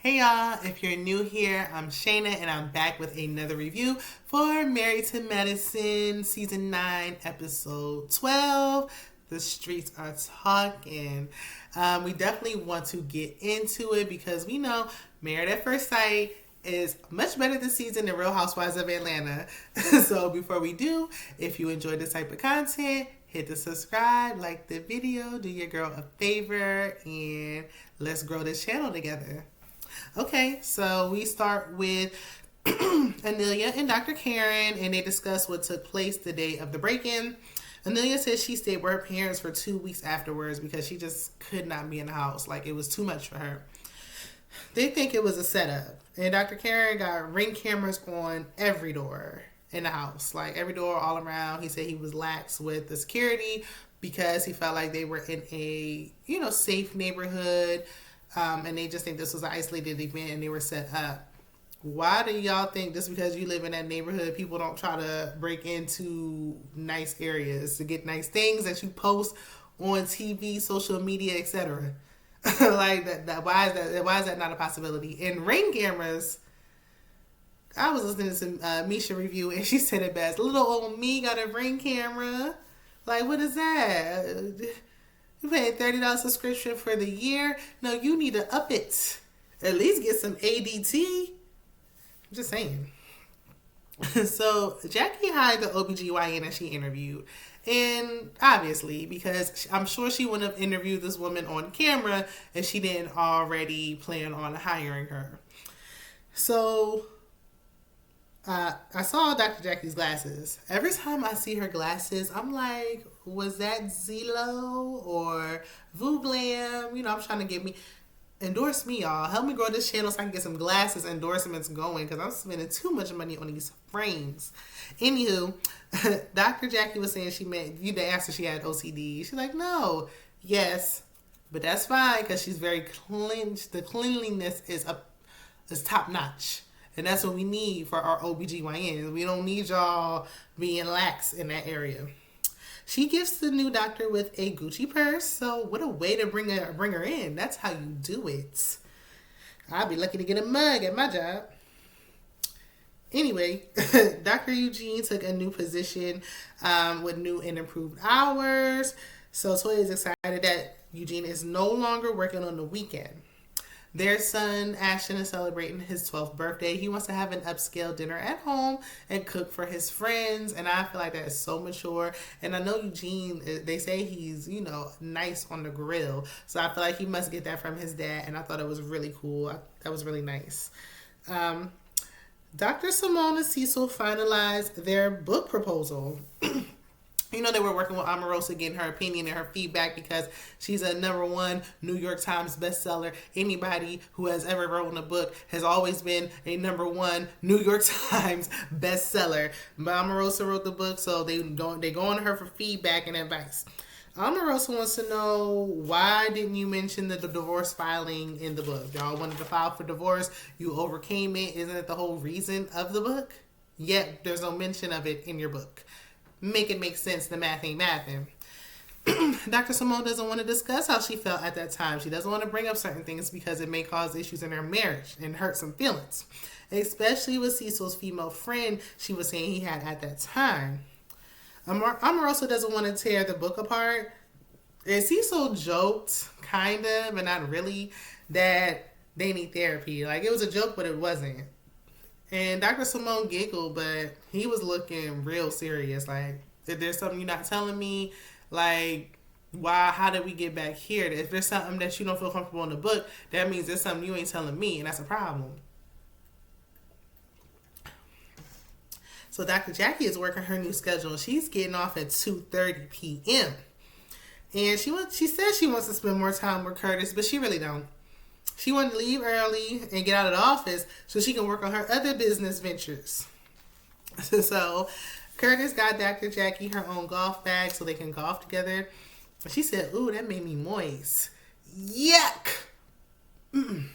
Hey y'all, if you're new here, I'm Shayna and I'm back with another review for Married to Medicine Season 9, Episode 12. The streets are talking. We definitely want to get into it because we know Married at First Sight is much better this season than Real Housewives of Atlanta. So before we do, if you enjoy this type of content, hit the subscribe, like the video, do your girl a favor, and let's grow this channel together. Okay, so we start with Annila and Dr. Karen, and they discuss what took place the day of the break-in. Annila says she stayed with her parents for 2 weeks afterwards because she just could not be in the house. Like, it was too much for her. They think it was a setup. And Dr. Karen got Ring cameras on every door in the house. Like, every door all around. He said he was lax with the security because he felt like they were in a, safe neighborhood. And they just think this was an isolated event and they were set up. Why do y'all think just because you live in that neighborhood, people don't try to break into nice areas to get nice things that you post on TV, social media, etc.? Like that. Why is that not a possibility? And Ring cameras. I was listening to Misha review and she said it best. Little old me got a Ring camera. Like, what is that? You paying $30 subscription for the year? No, you need to up it. At least get some ADT. I'm just saying. So Jackie hired the OBGYN that she interviewed. And obviously, because I'm sure she wouldn't have interviewed this woman on camera if she didn't already plan on hiring her. So I saw Dr. Jackie's glasses. Every time I see her glasses, I'm like, was that Zelo or Vooglam? I'm trying to endorse me, y'all. Help me grow this channel so I can get some glasses endorsements going because I'm spending too much money on these frames. Anywho, Dr. Jackie was saying they asked her she had OCD. She's like, no, yes, but that's fine because she's very clean. The cleanliness is top notch. And that's what we need for our OBGYNs. We don't need y'all being lax in that area. She gifts the new doctor with a Gucci purse. So what a way to bring her in. That's how you do it. I'd be lucky to get a mug at my job. Anyway, Dr. Eugene took a new position with new and improved hours. So Toya is excited that Eugene is no longer working on the weekend. Their son, Ashton, is celebrating his 12th birthday. He wants to have an upscale dinner at home and cook for his friends. And I feel like that is so mature. And I know Eugene, they say he's, nice on the grill. So I feel like he must get that from his dad. And I thought it was really cool. That was really nice. Dr. Simone and Cecil finalized their book proposal. They were working with Omarosa getting her opinion and her feedback because she's a #1 New York Times bestseller. Anybody who has ever written a book has always been a #1 New York Times bestseller. But Omarosa wrote the book, so they go on her for feedback and advice. Omarosa wants to know, why didn't you mention the divorce filing in the book? Y'all wanted to file for divorce. You overcame it. Isn't it the whole reason of the book? Yet there's no mention of it in your book. Make it make sense. The math ain't mathing. Dr. Simone doesn't want to discuss how she felt at that time. She doesn't want to bring up certain things because it may cause issues in her marriage and hurt some feelings, especially with Cecil's female friend she was saying he had at that time. Omarosa doesn't want to tear the book apart. And Cecil joked, kind of, but not really, that they need therapy. Like, it was a joke, but it wasn't. And Dr. Simone giggled, but he was looking real serious. Like, if there's something you're not telling me, like, how did we get back here? If there's something that you don't feel comfortable in the book, that means there's something you ain't telling me, and that's a problem. So Dr. Jackie is working her new schedule. She's getting off at 2:30 p.m. And she says she wants to spend more time with Curtis, but she really don't. She wanted to leave early and get out of the office so she can work on her other business ventures. So Curtis got Dr. Jackie her own golf bag so they can golf together. She said, ooh, that made me moist. Yuck! Mm-mm.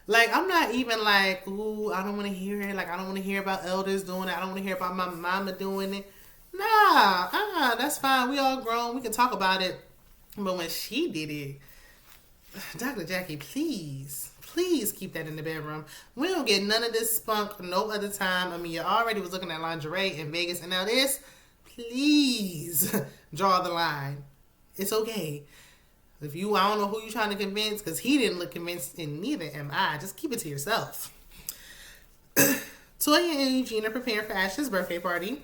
Like, I'm not even like, ooh, I don't want to hear it. Like, I don't want to hear about elders doing it. I don't want to hear about my mama doing it. Nah, that's fine. We all grown. We can talk about it. But when she did it, Dr. Jackie, please keep that in the bedroom. We don't get none of this spunk no other time. I mean, you already was looking at lingerie in Vegas, and now this, please draw the line. It's okay. If you, I don't know who you're trying to convince, because he didn't look convinced, and neither am I. Just keep it to yourself. Toya and Eugene are preparing for Ashton's birthday party.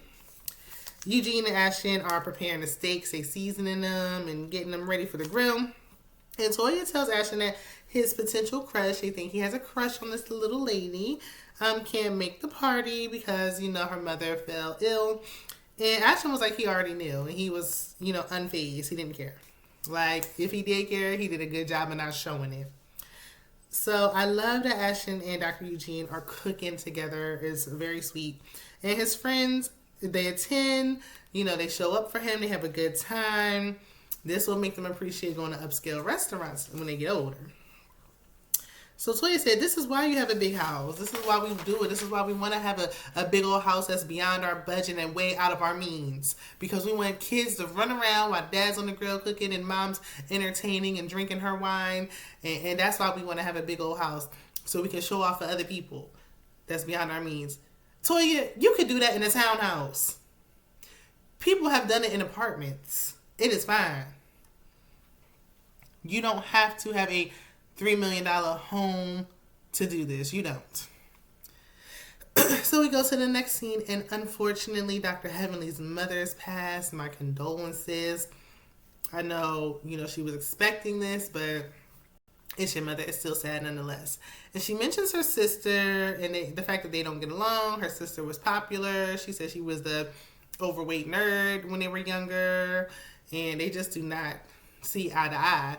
Eugene and Ashton are preparing the steaks, they seasoning them and getting them ready for the grill. And Toya tells Ashton that his potential crush, they think he has a crush on this little lady, can't make the party because, you know, her mother fell ill. And Ashton was like, he already knew. And he was, you know, unfazed. He didn't care. Like, if he did care, he did a good job of not showing it. So I love that Ashton and Dr. Eugene are cooking together. It's very sweet. And his friends, they attend, you know, they show up for him. They have a good time. This will make them appreciate going to upscale restaurants when they get older. So Toya said, this is why you have a big house. This is why we do it. This is why we want to have a big old house that's beyond our budget and way out of our means. Because we want kids to run around while dad's on the grill cooking and mom's entertaining and drinking her wine. And that's why we want to have a big old house. So we can show off for other people. That's beyond our means. Toya, you could do that in a townhouse. People have done it in apartments. It is fine. You don't have to have a $3 million home to do this. You don't. So we go to the next scene, and unfortunately, Dr. Heavenly's mother's passed. My condolences. I know, you know, she was expecting this, but it's your mother. It's still sad nonetheless. And she mentions her sister and the fact that they don't get along. Her sister was popular. She said she was the overweight nerd when they were younger, and they just do not see eye to eye.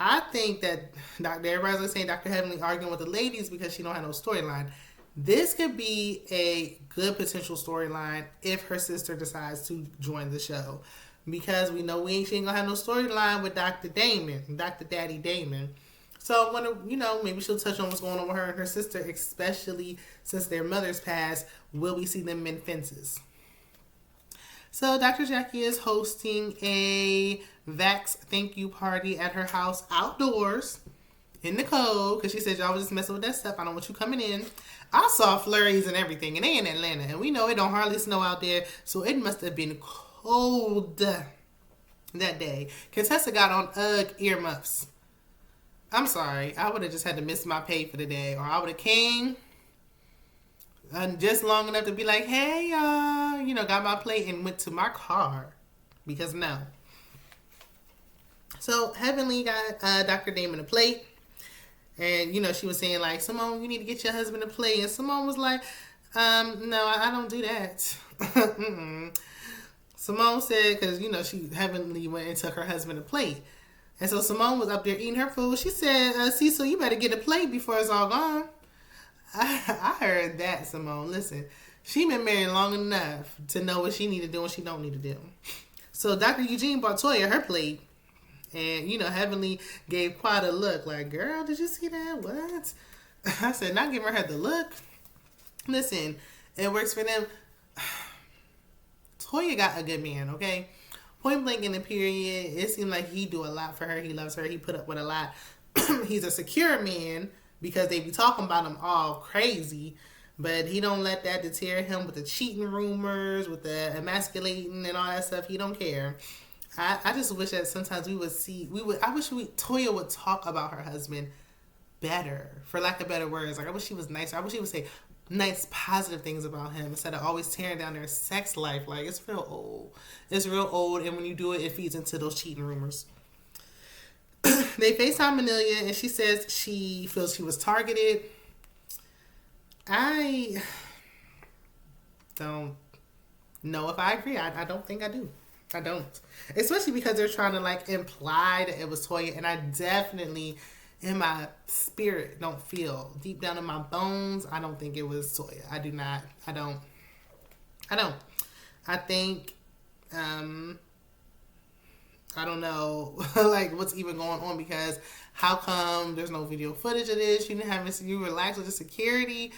I think that everybody's like saying Dr. Heavenly arguing with the ladies because she don't have no storyline. This could be a good potential storyline if her sister decides to join the show. Because we know she ain't gonna have no storyline with Dr. Damon, Dr. Daddy Damon. So I wonder, you know, maybe she'll touch on what's going on with her and her sister, especially since their mothers passed. Will we see them mend fences? So Dr. Jackie is hosting a Vax thank you party at her house outdoors in the cold because she said y'all was just messing with that stuff. I don't want you coming in. I saw flurries and everything, and they in Atlanta, and we know it don't hardly snow out there, so it must have been cold that day. Contessa got on UGG earmuffs. I'm sorry, I would have just had to miss my pay for the day, or I would have came just long enough to be like, hey, y'all, you know, got my plate and went to my car. Because no. So Heavenly got Dr. Damon a plate. And, you know, she was saying, like, Simone, you need to get your husband a plate. And Simone was like, no, I don't do that. Simone said, because, you know, Heavenly went and took her husband a plate. And so Simone was up there eating her food. She said, Cecil, you better get a plate before it's all gone. I heard that, Simone. Listen, she been married long enough to know what she need to do and she don't need to do. So Dr. Eugene bought Toya her plate. And, you know, Heavenly gave quite a look. Like, girl, did you see that? What? I said, not giving her the look. Listen, it works for them. Toya got a good man, okay? Point blank in the period, it seemed like he do a lot for her. He loves her. He put up with a lot. He's a secure man. Because they be talking about him all crazy. But he don't let that deter him with the cheating rumors, with the emasculating and all that stuff. He don't care. I just wish that sometimes I wish Toya would talk about her husband better. For lack of better words. Like, I wish she was nicer. I wish she would say nice, positive things about him instead of always tearing down their sex life. Like, it's real old. It's real old. And when you do it, it feeds into those cheating rumors. They FaceTime Annila, and she says she feels she was targeted. I don't know if I agree. I don't think I do. I don't. Especially because they're trying to, like, imply that it was Toya, and I definitely, in my spirit, don't feel. Deep down in my bones, I don't think it was Toya. I do not. I don't. I think, I don't know, like, what's even going on, because how come there's no video footage of this? You didn't have it, you relaxed with the security.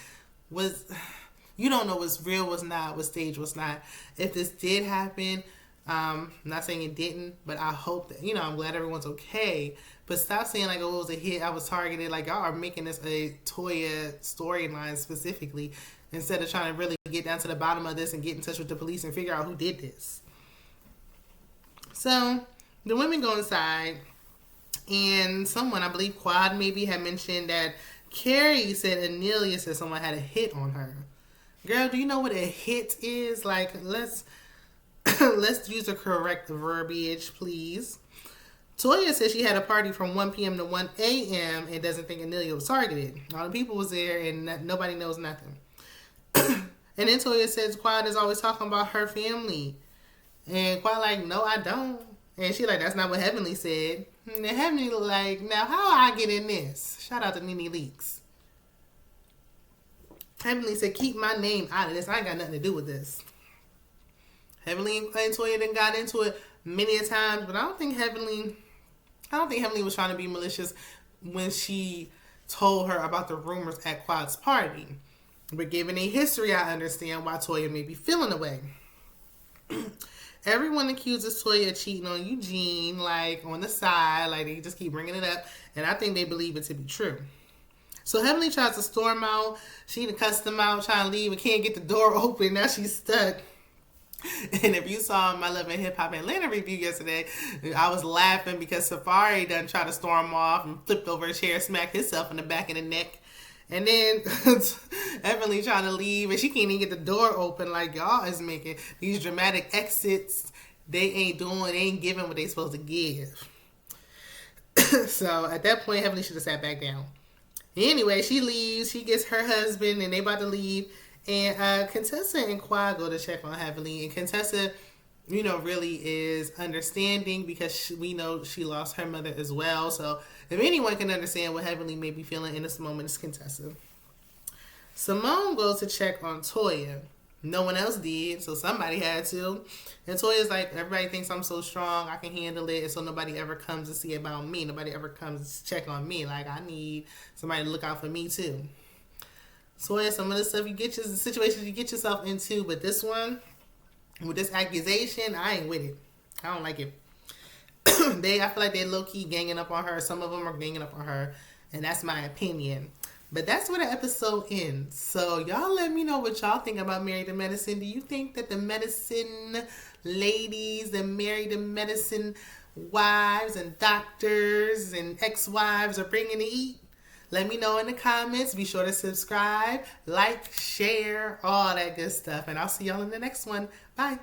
You don't know what's real, what's not, what stage, what's not. If this did happen, Not saying it didn't, but I hope that, I'm glad everyone's okay. But stop saying like, oh, it was a hit, I was targeted. Like, y'all are making this a Toya storyline specifically instead of trying to really get down to the bottom of this and get in touch with the police and figure out who did this. So the women go inside, and someone, I believe Quad maybe, had mentioned that Carrie said Annila said someone had a hit on her. Girl, do you know what a hit is? Like, let's use the correct verbiage, please. Toya said she had a party from 1 p.m. to 1 a.m. and doesn't think Annila was targeted. All the people was there and nobody knows nothing. And then Toya says Quad is always talking about her family. And Quad like, no, I don't. And she like, that's not what Heavenly said. And then Heavenly like, now how I get in this? Shout out to Nene Leaks. Heavenly said, keep my name out of this. I ain't got nothing to do with this. Heavenly and Toya then got into it many a times, but I don't think Heavenly was trying to be malicious when she told her about the rumors at Quad's party. But given a history, I understand why Toya may be feeling away. Everyone accuses Toya of cheating on Eugene, like, on the side. Like, they just keep bringing it up. And I think they believe it to be true. So Heavenly tries to storm out. She done cussed them out, trying to leave, and can't get the door open. Now she's stuck. And if you saw my Love and Hip Hop Atlanta review yesterday, I was laughing because Safari done tried to storm off and flipped over a chair, smacked himself in the back of the neck. And then Heavenly trying to leave, and she can't even get the door open. Like, y'all is making these dramatic exits. They ain't giving what they supposed to give. So at that point, Heavenly should have sat back down. Anyway, she leaves. She gets her husband, and they about to leave. And Contessa and Quad go to check on Heavenly. And Contessa, really is understanding because we know she lost her mother as well. So if anyone can understand what Heavenly may be feeling in this moment, it's Contessa. Simone goes to check on Toya. No one else did, so somebody had to. And Toya's like, everybody thinks I'm so strong, I can handle it, and so nobody ever comes to see about me. Nobody ever comes to check on me. Like, I need somebody to look out for me too. Toya, some of the stuff the situations you get yourself into, but this one, with this accusation, I ain't with it. I don't like it. I feel like they're low-key ganging up on her. Some of them are ganging up on her, and that's my opinion. But that's where the episode ends. So y'all let me know what y'all think about Married to Medicine. Do you think that the medicine ladies, the Married to Medicine wives and doctors and ex-wives are bringing the heat? Let me know in the comments. Be sure to subscribe, like, share, all that good stuff. And I'll see y'all in the next one. Bye.